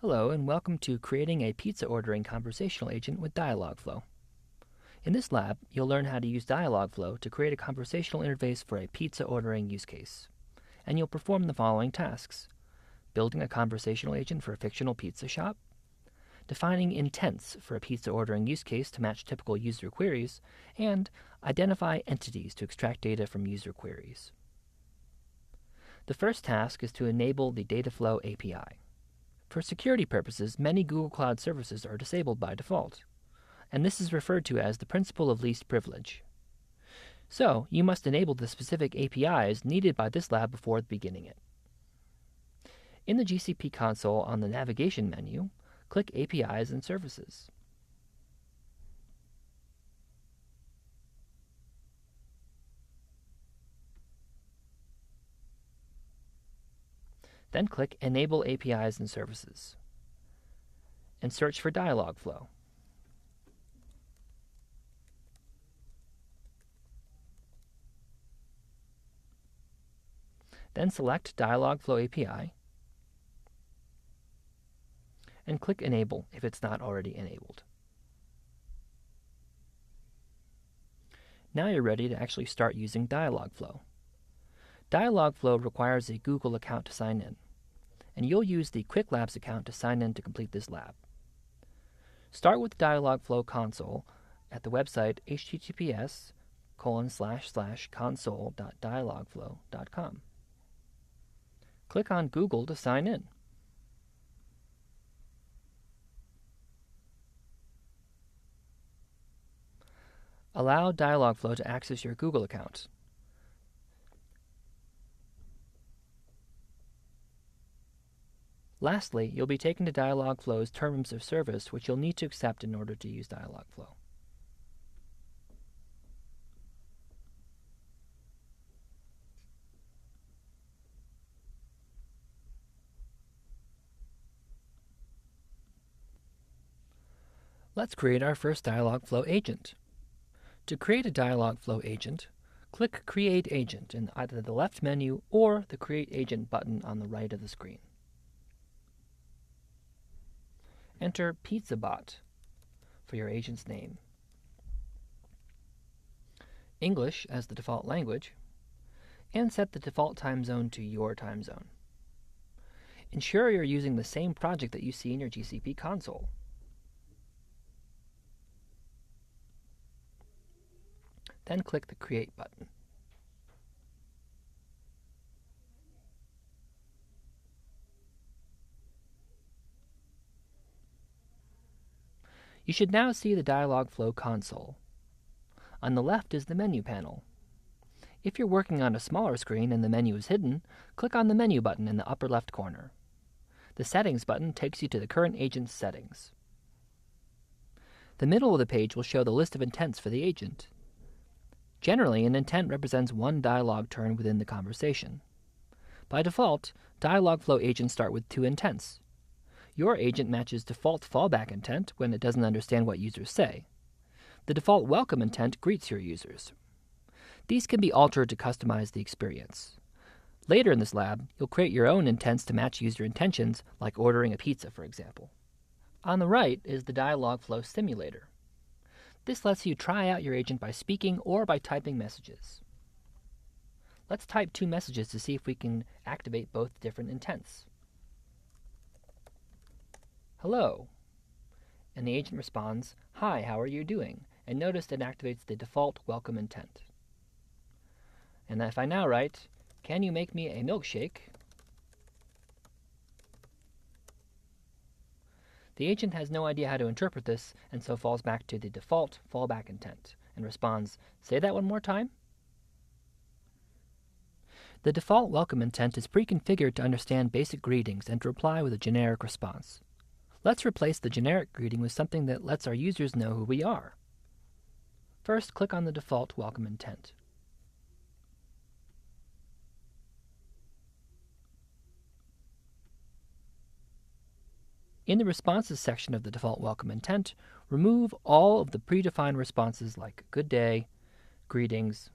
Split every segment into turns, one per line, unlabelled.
Hello, and welcome to creating a pizza ordering conversational agent with Dialogflow. In this lab, you'll learn how to use Dialogflow to create a conversational interface for a pizza ordering use case. And you'll perform the following tasks: building a conversational agent for a fictional pizza shop, defining intents for a pizza ordering use case to match typical user queries, and identify entities to extract data from user queries. The first task is to enable the Dataflow API. For security purposes, many Google Cloud services are disabled by default, and this is referred to as the principle of least privilege. So, you must enable the specific APIs needed by this lab before beginning it. In the GCP console on the navigation menu, click APIs and Services. Then click Enable APIs and Services, and search for Dialogflow. Then select Dialogflow API, and click Enable if it's not already enabled. Now you're ready to actually start using Dialogflow. Dialogflow requires a Google account to sign in, and you'll use the QuickLabs account to sign in to complete this lab. Start with the Dialogflow console at the website https://console.dialogflow.com. Click on Google to sign in. Allow Dialogflow to access your Google account. Lastly, you'll be taken to Dialogflow's terms of service, which you'll need to accept in order to use Dialogflow. Let's create our first Dialogflow agent. To create a Dialogflow agent, click Create Agent in either the left menu or the Create Agent button on the right of the screen. Enter PizzaBot for your agent's name, English as the default language, and set the default time zone to your time zone. Ensure you're using the same project that you see in your GCP console. Then click the Create button. You should now see the Dialogflow console. On the left is the menu panel. If you're working on a smaller screen and the menu is hidden, click on the menu button in the upper left corner. The Settings button takes you to the current agent's settings. The middle of the page will show the list of intents for the agent. Generally, an intent represents one dialog turn within the conversation. By default, Dialogflow agents start with 2 intents. Your agent matches default fallback intent when it doesn't understand what users say. The default welcome intent greets your users. These can be altered to customize the experience. Later in this lab, you'll create your own intents to match user intentions, like ordering a pizza, for example. On the right is the Dialogflow simulator. This lets you try out your agent by speaking or by typing messages. Let's type 2 messages to see if we can activate both different intents. Hello. And the agent responds, Hi, how are you doing? And notice it activates the default welcome intent. And if I now write, Can you make me a milkshake? The agent has no idea how to interpret this, and so falls back to the default fallback intent and responds, Say that one more time. The default welcome intent is pre-configured to understand basic greetings and to reply with a generic response. Let's replace the generic greeting with something that lets our users know who we are. First, click on the default welcome intent. In the Responses section of the default welcome intent, remove all of the predefined responses like good day, greetings,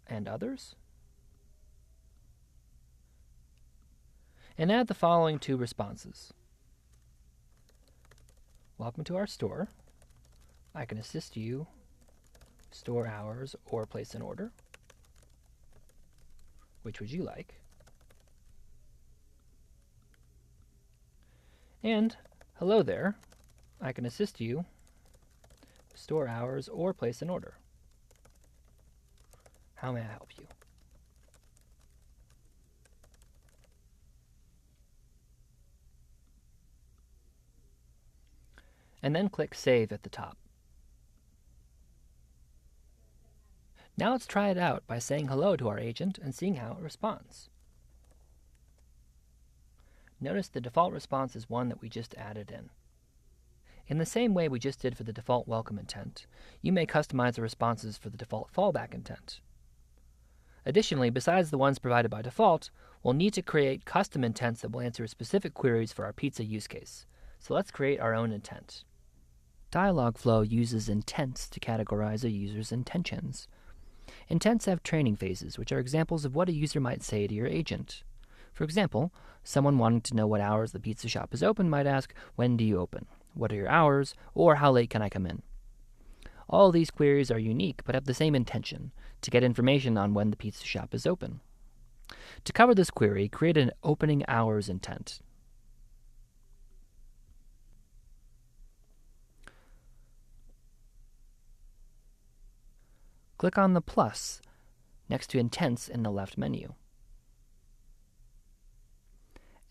and others. and add the following two responses. Welcome to our store. I can assist you store hours or place an order. Which would you like? And hello there. I can assist you store hours or place an order. How may I help you? And then click Save at the top. Now let's try it out by saying hello to our agent and seeing how it responds. Notice the default response is one that we just added in. In the same way we just did for the default welcome intent, you may customize the responses for the default fallback intent. Additionally, besides the ones provided by default, we'll need to create custom intents that will answer specific queries for our pizza use case. So let's create our own intent. Dialogflow uses intents to categorize a user's intentions. Intents have training phases, which are examples of what a user might say to your agent. For example, someone wanting to know what hours the pizza shop is open might ask, "When do you open? What are your hours?" or "How late can I come in?" All these queries are unique but have the same intention, to get information on when the pizza shop is open. To cover this query, create an opening hours intent. Click on the plus next to intents in the left menu.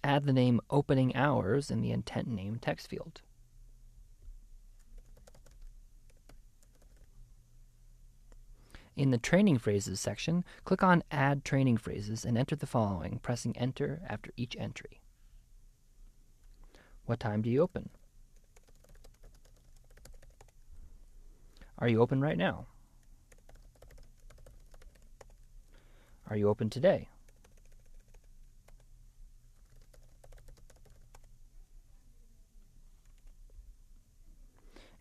Add the name opening hours in the intent name text field. In the training phrases section, click on Add Training Phrases and enter the following, pressing Enter after each entry. What time do you open? Are you open right now? Are you open today?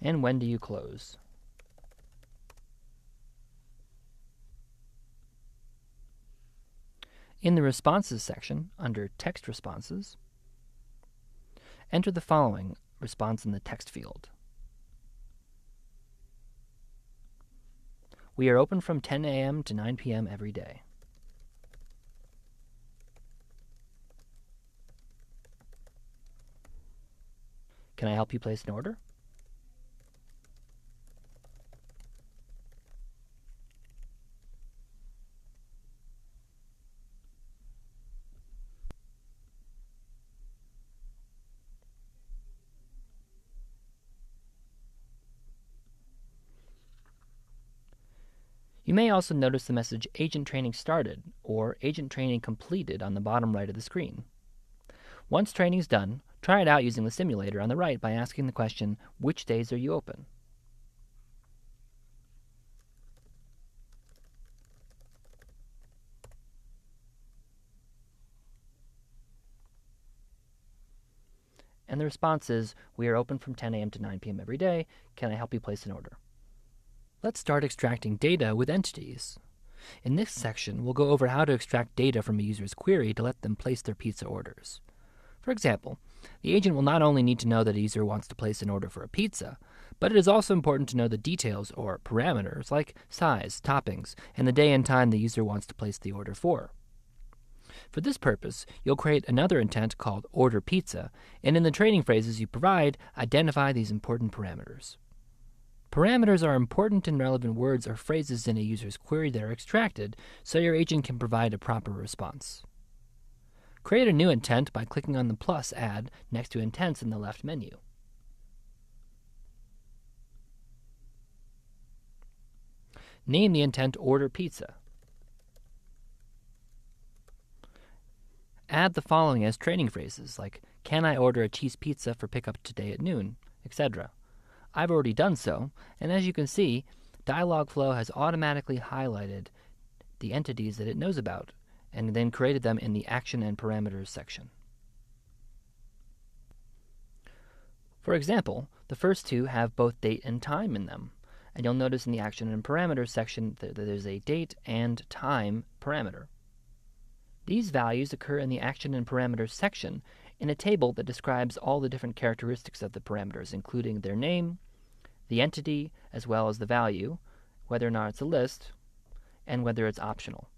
And when do you close? In the Responses section, under Text Responses, enter the following response in the text field. We are open from 10 a.m. to 9 p.m. every day. Can I help you place an order? You may also notice the message Agent Training Started or Agent Training Completed on the bottom right of the screen. Once training is done, try it out using the simulator on the right by asking the question, which days are you open? And the response is, we are open from 10 a.m. to 9 p.m. every day. Can I help you place an order? Let's start extracting data with entities. In this section, we'll go over how to extract data from a user's query to let them place their pizza orders. For example, the agent will not only need to know that a user wants to place an order for a pizza, but it is also important to know the details or parameters like size, toppings, and the day and time the user wants to place the order for. For this purpose, you'll create another intent called Order Pizza, and in the training phrases you provide, identify these important parameters. Parameters are important and relevant words or phrases in a user's query that are extracted, so your agent can provide a proper response. Create a new intent by clicking on the plus add next to intents in the left menu. Name the intent Order Pizza. Add the following as training phrases like, can I order a cheese pizza for pickup today at noon, etc. I've already done so, and as you can see, Dialogflow has automatically highlighted the entities that it knows about, and then created them in the Action and Parameters section. For example, the first two have both date and time in them, and you'll notice in the Action and Parameters section that there's a date and time parameter. These values occur in the action and parameters section in a table that describes all the different characteristics of the parameters, including their name, the entity, as well as the value, whether or not it's a list, and whether it's optional.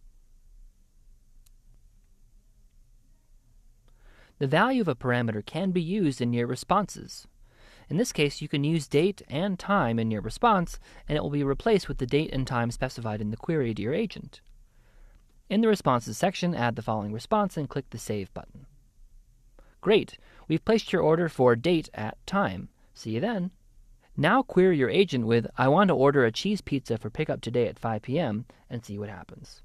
The value of a parameter can be used in your responses. In this case, you can use date and time in your response, and it will be replaced with the date and time specified in the query to your agent. In the Responses section, add the following response and click the Save button. Great! We've placed your order for date at time. See you then. Now query your agent with, I want to order a cheese pizza for pickup today at 5 p.m. and see what happens.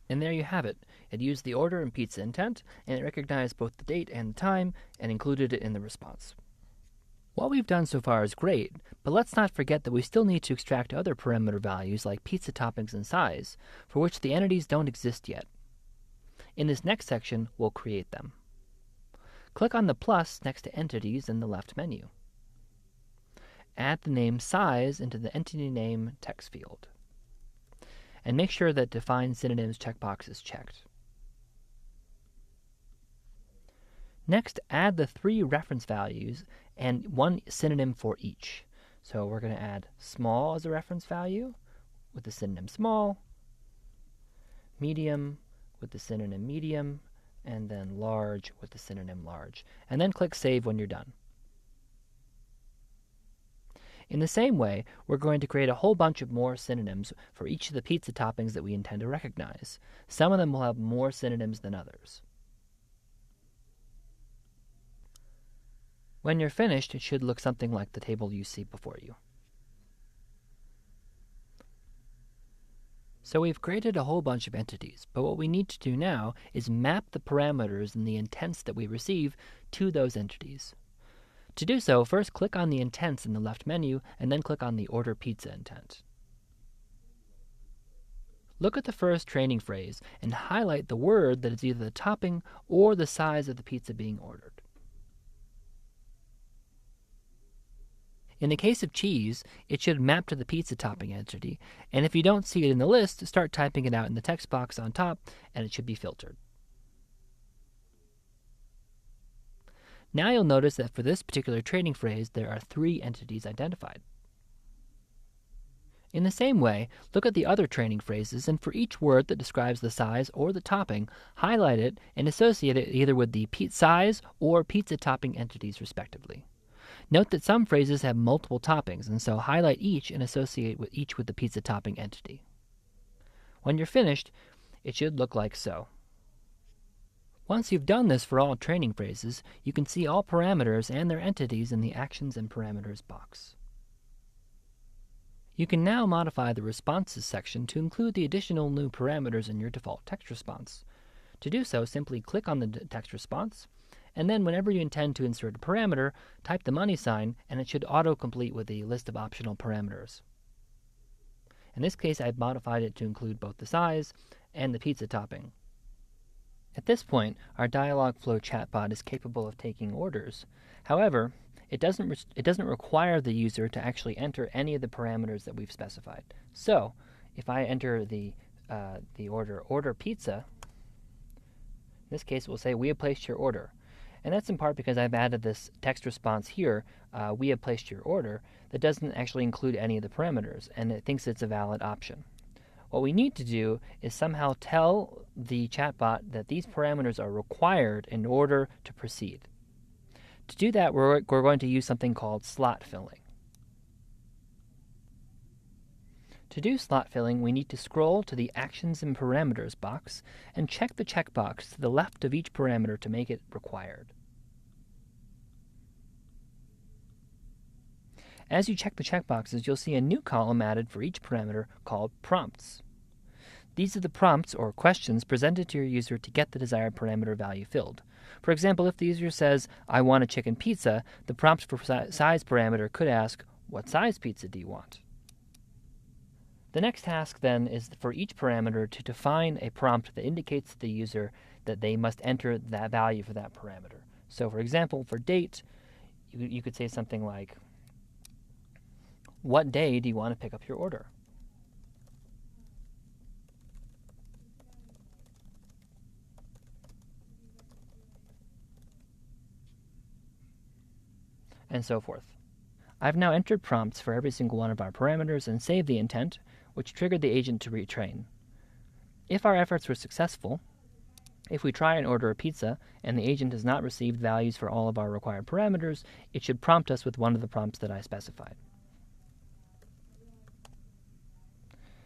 And there you have it. It used the order and pizza intent, and it recognized both the date and the time, and included it in the response. What we've done so far is great, but let's not forget that we still need to extract other parameter values like pizza toppings and size, for which the entities don't exist yet. In this next section, we'll create them. Click on the plus next to Entities in the left menu. Add the name size into the entity name text field. And make sure that Define Synonyms checkbox is checked. Next, add the 3 reference values and 1 synonym for each. So we're going to add small as a reference value with the synonym small, medium with the synonym medium, and then large with the synonym large. And then click Save when you're done. In the same way, we're going to create a whole bunch of more synonyms for each of the pizza toppings that we intend to recognize. Some of them will have more synonyms than others. When you're finished, it should look something like the table you see before you. So we've created a whole bunch of entities, but what we need to do now is map the parameters and the intents that we receive to those entities. To do so, first click on the intents in the left menu, and then click on the Order Pizza intent. Look at the first training phrase and highlight the word that is either the topping or the size of the pizza being ordered. In the case of cheese, it should map to the pizza topping entity, and if you don't see it in the list, start typing it out in the text box on top, and it should be filtered. Now you'll notice that for this particular training phrase, there are 3 entities identified. In the same way, look at the other training phrases, and for each word that describes the size or the topping, highlight it and associate it either with the size or pizza topping entities respectively. Note that some phrases have multiple toppings, and so highlight each and associate with each with the pizza topping entity. When you're finished, it should look like so. Once you've done this for all training phrases, you can see all parameters and their entities in the Actions and Parameters box. You can now modify the Responses section to include the additional new parameters in your default text response. To do so, simply click on the text response, and then whenever you intend to insert a parameter, type the money sign, and it should auto-complete with a list of optional parameters. In this case, I've modified it to include both the size and the pizza topping. At this point, our Dialogflow chatbot is capable of taking orders. However, it doesn't require the user to actually enter any of the parameters that we've specified. So, if I enter the order pizza, in this case, we'll say we have placed your order. And that's in part because I've added this text response here, we have placed your order, that doesn't actually include any of the parameters, and it thinks it's a valid option. What we need to do is somehow tell the chatbot that these parameters are required in order to proceed. To do that, we're going to use something called slot filling. To do slot filling, we need to scroll to the Actions and Parameters box and check the checkbox to the left of each parameter to make it required. As you check the checkboxes, you'll see a new column added for each parameter called Prompts. These are the prompts or questions presented to your user to get the desired parameter value filled. For example, if the user says, I want a chicken pizza, the prompt for size parameter could ask, what size pizza do you want? The next task then is for each parameter to define a prompt that indicates to the user that they must enter that value for that parameter. So for example, for date, you could say something like, what day do you want to pick up your order? and so forth. I've now entered prompts for every single one of our parameters and saved the intent, which triggered the agent to retrain. If our efforts were successful, if we try and order a pizza and the agent has not received values for all of our required parameters, it should prompt us with one of the prompts that I specified.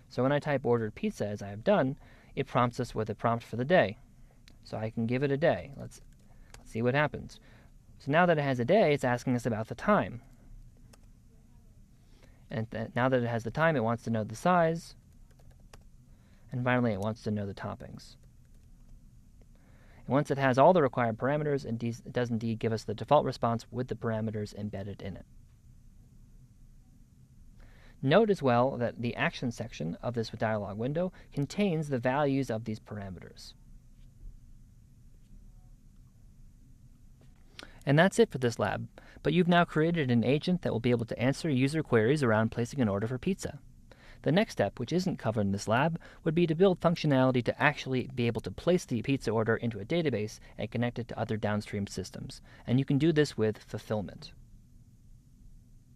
So when I type ordered pizza, as I have done, it prompts us with a prompt for the day. So I can give it a day. Let's see what happens. So now that it has a day, it's asking us about the time. And now that it has the time, it wants to know the size. And finally, it wants to know the toppings. And once it has all the required parameters, it does indeed give us the default response with the parameters embedded in it. Note as well that the action section of this dialog window contains the values of these parameters. And that's it for this lab, but you've now created an agent that will be able to answer user queries around placing an order for pizza. The next step, which isn't covered in this lab, would be to build functionality to actually be able to place the pizza order into a database and connect it to other downstream systems. And you can do this with fulfillment.